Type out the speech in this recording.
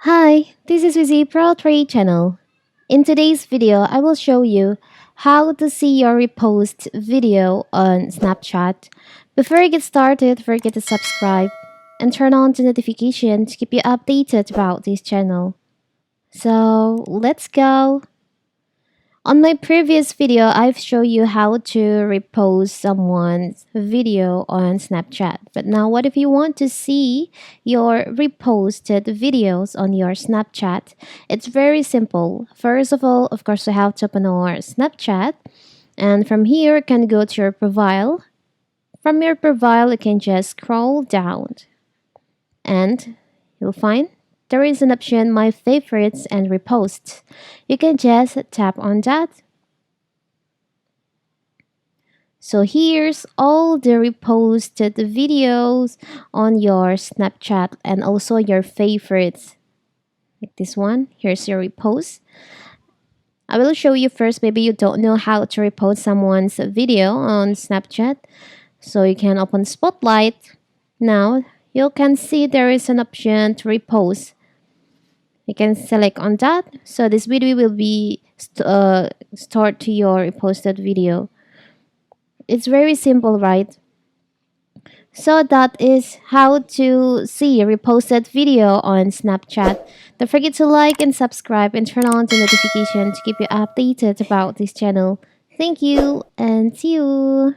Hi, this is Wizzy Pro Trade channel. In today's video, I will show you how to see your repost video on Snapchat. Before I get started, don't forget to subscribe and turn on the notification to keep you updated about this channel. So let's go. On my previous video, I've shown you how to repost someone's video on Snapchat. But now what if you want to see your reposted videos on your Snapchat? It's very simple. First of all, of course, we have to open our Snapchat. And from here, you can go to your profile. From your profile, you can just scroll down. And you'll find there is an option My Favorites and Reposts. You can just tap on that. So here's all the reposted videos on your Snapchat and also your favorites. Like this one, here's your repost. I will show you first, maybe you don't know how to repost someone's video on Snapchat. So you can open Spotlight. Now you can see there is an option to repost. You can select on that. So this video will be stored to your reposted video. It's very simple, right? So that is how to see a reposted video on Snapchat. Don't forget to like and subscribe and turn on the notification to keep you updated about this channel. Thank you and see you.